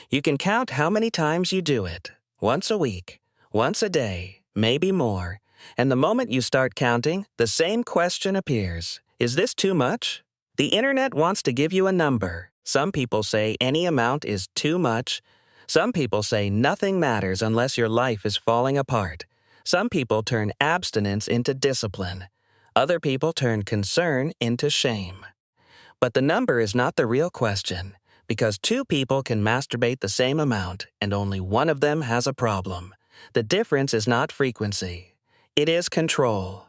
You can count how many times you do it. Once a week, once a day, maybe more. And the moment you start counting, the same question appears. Is this too much? The internet wants to give you a number. Some people say any amount is too much. Some people say nothing matters unless your life is falling apart. Some people turn abstinence into discipline. Other people turn concern into shame. But the number is not the real question, because two people can masturbate the same amount and only one of them has a problem. The difference is not frequency. It is control.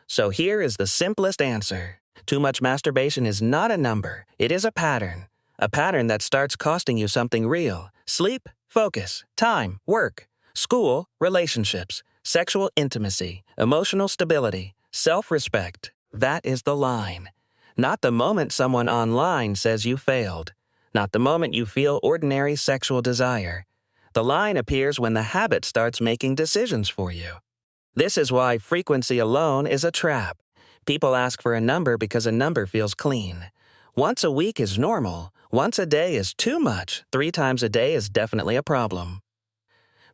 So here is the simplest answer. Too much masturbation is not a number. It is a pattern. A pattern that starts costing you something real. Sleep, focus, time, work, school, relationships, sexual intimacy, emotional stability, self-respect. That is the line. Not the moment someone online says you failed. Not the moment you feel ordinary sexual desire. The line appears when the habit starts making decisions for you. This is why frequency alone is a trap. People ask for a number because a number feels clean. Once a week is normal. Once a day is too much. 3 times a day is definitely a problem.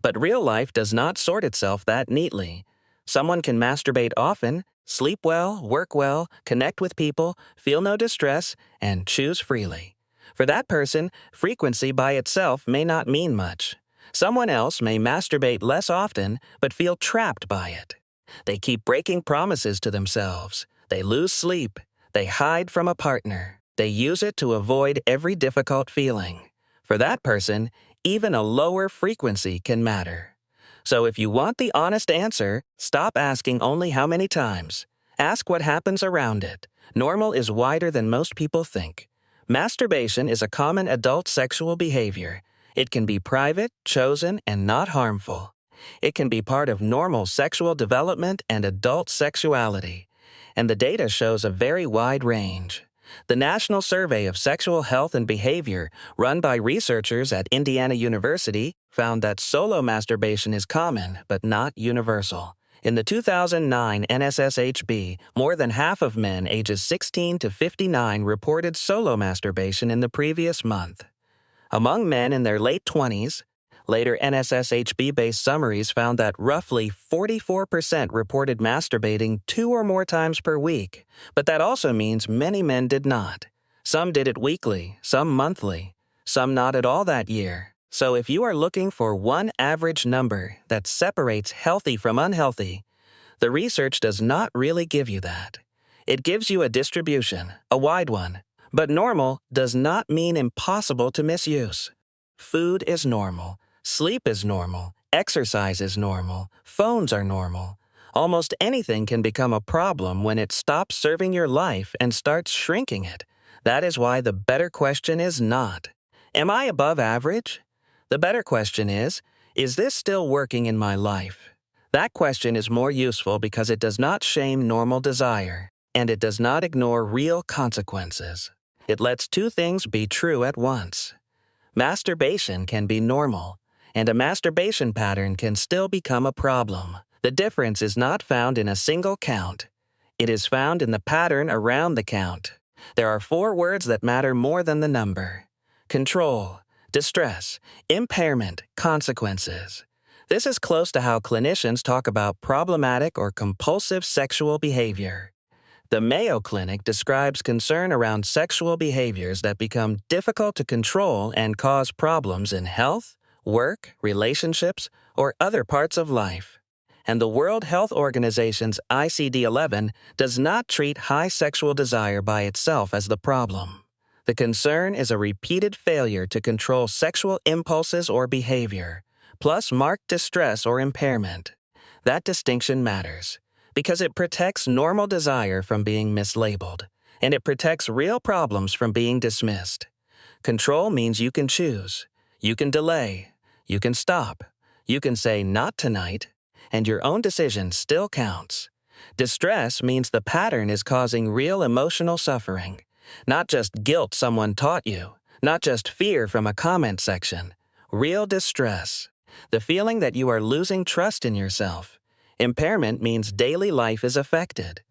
But real life does not sort itself that neatly. Someone can masturbate often, sleep well, work well, connect with people, feel no distress, and choose freely. For that person, frequency by itself may not mean much. Someone else may masturbate less often, but feel trapped by it. They keep breaking promises to themselves. They lose sleep. They hide from a partner. They use it to avoid every difficult feeling. For that person, even a lower frequency can matter. So if you want the honest answer, stop asking only how many times. Ask what happens around it. Normal is wider than most people think. Masturbation is a common adult sexual behavior. It can be private, chosen, and not harmful. It can be part of normal sexual development and adult sexuality. And the data shows a very wide range. The National Survey of Sexual Health and Behavior, run by researchers at Indiana University, found that solo masturbation is common but not universal. In the 2009 NSSHB, more than half of men ages 16 to 59 reported solo masturbation in the previous month. Among men in their late 20s, later NSSHB-based summaries found that roughly 44% reported masturbating 2 or more times per week, but that also means many men did not. Some did it weekly, some monthly, some not at all that year. So if you are looking for one average number that separates healthy from unhealthy, the research does not really give you that. It gives you a distribution, a wide one, but normal does not mean impossible to misuse. Food is normal. Sleep is normal. Exercise is normal. Phones are normal. Almost anything can become a problem when it stops serving your life and starts shrinking it. That is why the better question is not, am I above average? The better question is this still working in my life? That question is more useful because it does not shame normal desire, and it does not ignore real consequences. It lets two things be true at once. Masturbation can be normal, and a masturbation pattern can still become a problem. The difference is not found in a single count. It is found in the pattern around the count. There are 4 words that matter more than the number: control, distress, impairment, consequences. This is close to how clinicians talk about problematic or compulsive sexual behavior. The Mayo Clinic describes concern around sexual behaviors that become difficult to control and cause problems in health, work, relationships, or other parts of life. And the World Health Organization's ICD-11 does not treat high sexual desire by itself as the problem. The concern is a repeated failure to control sexual impulses or behavior, plus marked distress or impairment. That distinction matters, because it protects normal desire from being mislabeled, and it protects real problems from being dismissed. Control means you can choose, you can delay, you can stop, you can say not tonight, and your own decision still counts. Distress means the pattern is causing real emotional suffering, not just guilt someone taught you, not just fear from a comment section. Real distress, the feeling that you are losing trust in yourself. Impairment means daily life is affected.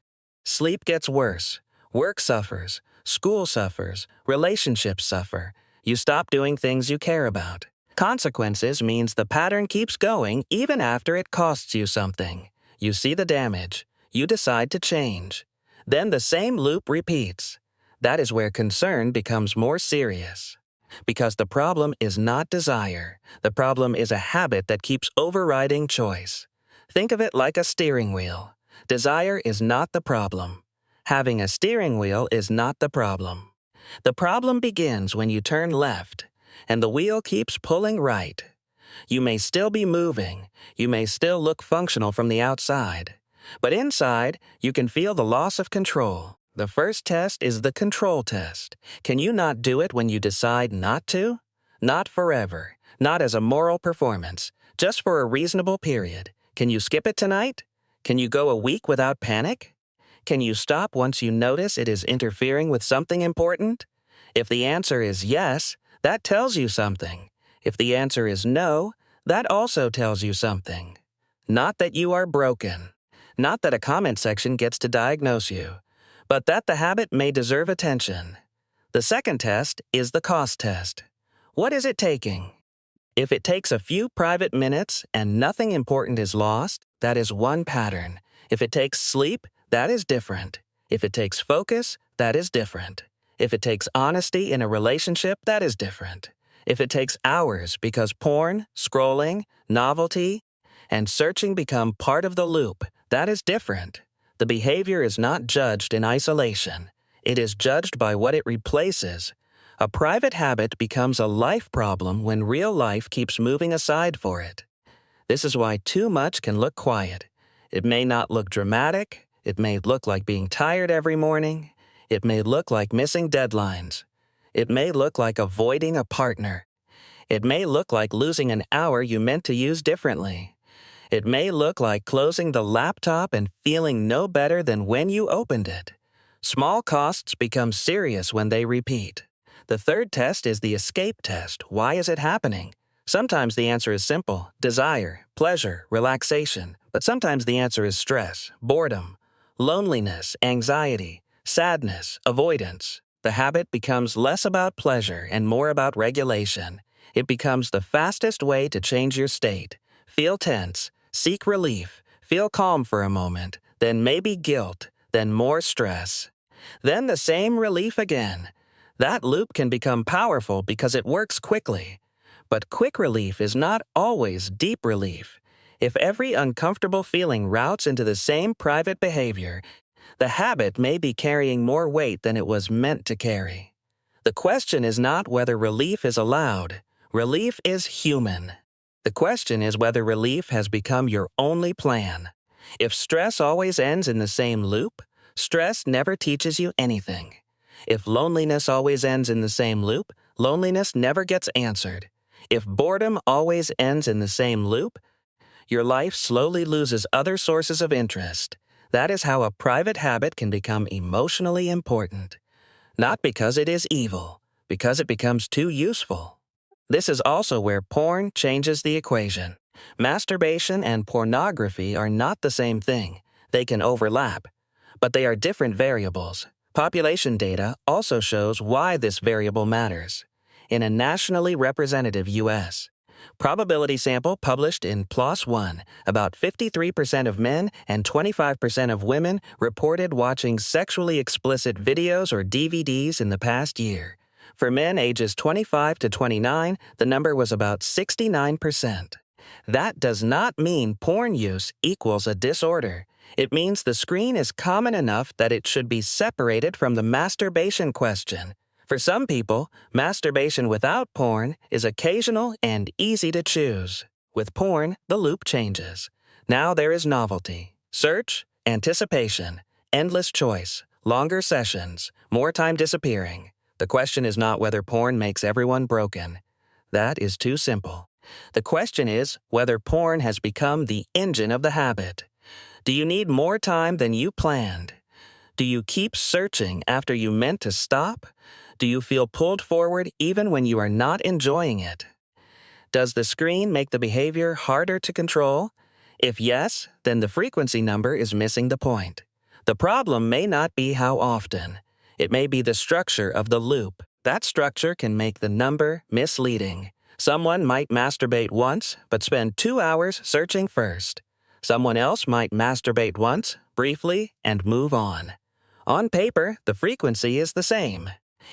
Sleep gets worse, work suffers, school suffers, relationships suffer, You stop doing things you care about. Consequences means the pattern keeps going even after it costs you something. You see the damage. You decide to change. Then the same loop repeats. That is where concern becomes more serious. Because the problem is not desire. The problem is a habit that keeps overriding choice. Think of it like a steering wheel. Desire is not the problem. Having a steering wheel is not the problem. The problem begins when you turn left, and the wheel keeps pulling right. You may still be moving. You may still look functional from the outside. But inside, you can feel the loss of control. The first test is the control test. Can you not do it when you decide not to? Not forever. Not as a moral performance. Just for a reasonable period. Can you skip it tonight? Can you go a week without panic? Can you stop once you notice it is interfering with something important? If the answer is yes, that tells you something. If the answer is no, that also tells you something. Not that you are broken. Not that a comment section gets to diagnose you, but that the habit may deserve attention. The second test is the cost test. What is it taking? If it takes a few private minutes and nothing important is lost, that is one pattern. If it takes sleep, that is different. If it takes focus, that is different. If it takes honesty in a relationship, that is different. If it takes hours because porn, scrolling, novelty, and searching become part of the loop, that is different. The behavior is not judged in isolation. It is judged by what it replaces. A private habit becomes a life problem when real life keeps moving aside for it. This is why too much can look quiet. It may not look dramatic. It may look like being tired every morning. It may look like missing deadlines. It may look like avoiding a partner. It may look like losing an hour you meant to use differently. It may look like closing the laptop and feeling no better than when you opened it. Small costs become serious when they repeat. The third test is the escape test. Why is it happening? Sometimes the answer is simple: desire, pleasure, relaxation. But sometimes the answer is stress, boredom, loneliness, anxiety, sadness, avoidance. The habit becomes less about pleasure and more about regulation. It becomes the fastest way to change your state. Feel tense, seek relief, feel calm for a moment, then maybe guilt, then more stress. Then the same relief again. That loop can become powerful because it works quickly. But quick relief is not always deep relief. If every uncomfortable feeling routes into the same private behavior, the habit may be carrying more weight than it was meant to carry. The question is not whether relief is allowed. Relief is human. The question is whether relief has become your only plan. If stress always ends in the same loop, stress never teaches you anything. If loneliness always ends in the same loop, loneliness never gets answered. If boredom always ends in the same loop, your life slowly loses other sources of interest. That is how a private habit can become emotionally important. Not because it is evil, because it becomes too useful. This is also where porn changes the equation. Masturbation and pornography are not the same thing. They can overlap, but they are different variables. Population data also shows why this variable matters. In a nationally representative U.S. probability sample published in PLOS One, about 53% of men and 25% of women reported watching sexually explicit videos or DVDs in the past year. For men ages 25 to 29, the number was about 69%. That does not mean porn use equals a disorder. It means the screen is common enough that it should be separated from the masturbation question. For some people, masturbation without porn is occasional and easy to choose. With porn, the loop changes. Now there is novelty, search, anticipation, endless choice, longer sessions, more time disappearing. The question is not whether porn makes everyone broken. That is too simple. The question is whether porn has become the engine of the habit. Do you need more time than you planned? Do you keep searching after you meant to stop? Do you feel pulled forward even when you are not enjoying it? Does the screen make the behavior harder to control? If yes, then the frequency number is missing the point. The problem may not be how often. It may be the structure of the loop. That structure can make the number misleading. Someone might masturbate once, but spend 2 hours searching first. Someone else might masturbate once, briefly, and move on. On paper, the frequency is the same.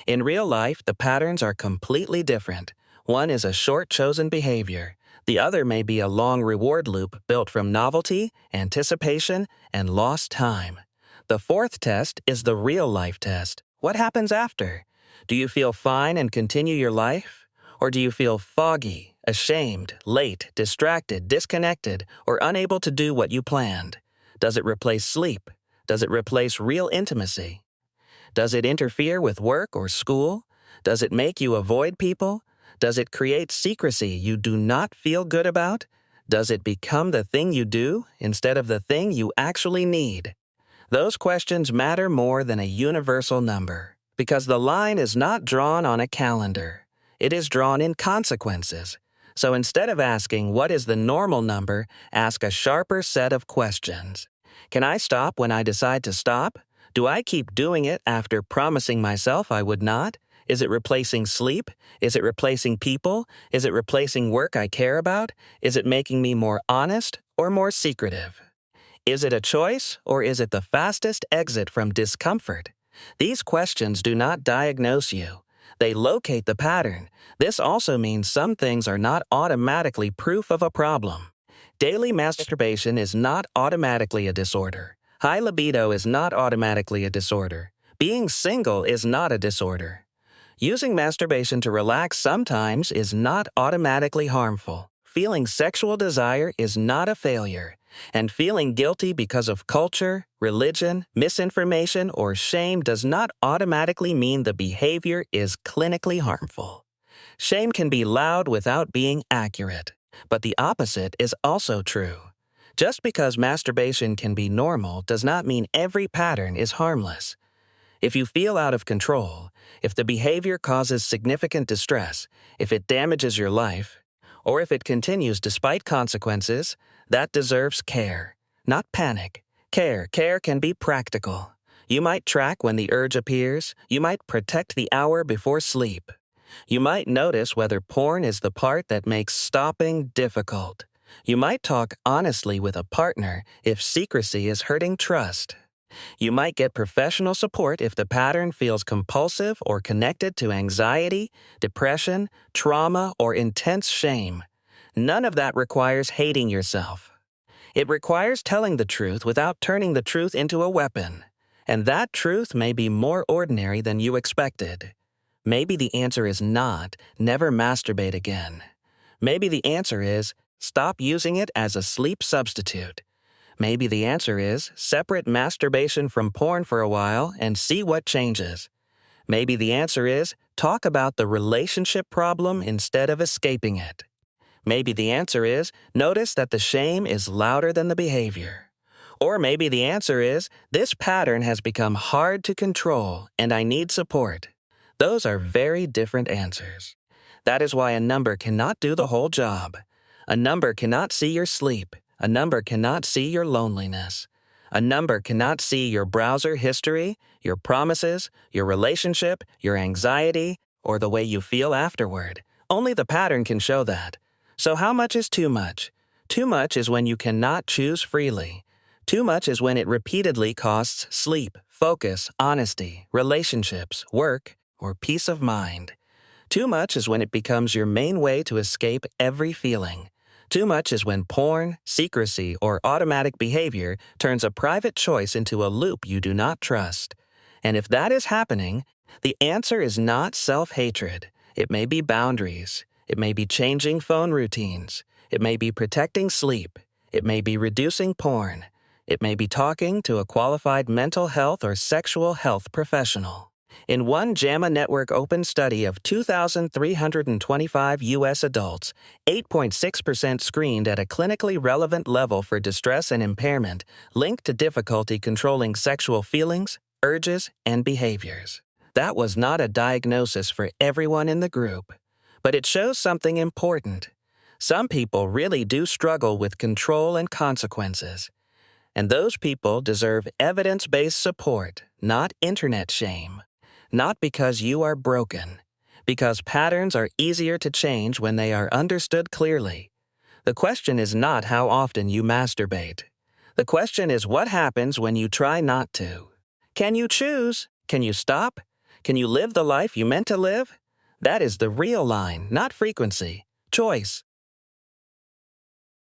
In real life, the patterns are completely different. One is a short chosen behavior. The other may be a long reward loop built from novelty, anticipation, and lost time. The fourth test is the real-life test. What happens after? Do you feel fine and continue your life? Or do you feel foggy, ashamed, late, distracted, disconnected, or unable to do what you planned? Does it replace sleep? Does it replace real intimacy? Does it interfere with work or school? Does it make you avoid people? Does it create secrecy you do not feel good about? Does it become the thing you do instead of the thing you actually need? Those questions matter more than a universal number, because the line is not drawn on a calendar. It is drawn in consequences. So instead of asking, what is the normal number, ask a sharper set of questions. Can I stop when I decide to stop? Do I keep doing it after promising myself I would not? Is it replacing sleep? Is it replacing people? Is it replacing work I care about? Is it making me more honest or more secretive? Is it a choice, or is it the fastest exit from discomfort? These questions do not diagnose you. They locate the pattern. This also means some things are not automatically proof of a problem. Daily masturbation is not automatically a disorder. High libido is not automatically a disorder. Being single is not a disorder. Using masturbation to relax sometimes is not automatically harmful. Feeling sexual desire is not a failure. And feeling guilty because of culture, religion, misinformation, or shame does not automatically mean the behavior is clinically harmful. Shame can be loud without being accurate, but the opposite is also true. Just because masturbation can be normal does not mean every pattern is harmless. If you feel out of control, if the behavior causes significant distress, if it damages your life, or if it continues despite consequences, that deserves care, not panic. Care can be practical. You might track when the urge appears. You might protect the hour before sleep. You might notice whether porn is the part that makes stopping difficult. You might talk honestly with a partner if secrecy is hurting trust. You might get professional support if the pattern feels compulsive or connected to anxiety, depression, trauma, or intense shame. None of that requires hating yourself. It requires telling the truth without turning the truth into a weapon. And that truth may be more ordinary than you expected. Maybe the answer is not, never masturbate again. Maybe the answer is, stop using it as a sleep substitute. Maybe the answer is, separate masturbation from porn for a while and see what changes. Maybe the answer is, talk about the relationship problem instead of escaping it. Maybe the answer is, notice that the shame is louder than the behavior. Or maybe the answer is, this pattern has become hard to control and I need support. Those are very different answers. That is why a number cannot do the whole job. A number cannot see your sleep. A number cannot see your loneliness. A number cannot see your browser history, your promises, your relationship, your anxiety, or the way you feel afterward. Only the pattern can show that. So how much is too much? Too much is when you cannot choose freely. Too much is when it repeatedly costs sleep, focus, honesty, relationships, work, or peace of mind. Too much is when it becomes your main way to escape every feeling. Too much is when porn, secrecy, or automatic behavior turns a private choice into a loop you do not trust. And if that is happening, the answer is not self-hatred. It may be boundaries. It may be changing phone routines. It may be protecting sleep. It may be reducing porn. It may be talking to a qualified mental health or sexual health professional. In one JAMA Network open study of 2,325 U.S. adults, 8.6% screened at a clinically relevant level for distress and impairment linked to difficulty controlling sexual feelings, urges, and behaviors. That was not a diagnosis for everyone in the group, but it shows something important. Some people really do struggle with control and consequences, and those people deserve evidence-based support, not internet shame. Not because you are broken. Because patterns are easier to change when they are understood clearly. The question is not how often you masturbate. The question is what happens when you try not to. Can you choose? Can you stop? Can you live the life you meant to live? That is the real line, not frequency. Choice.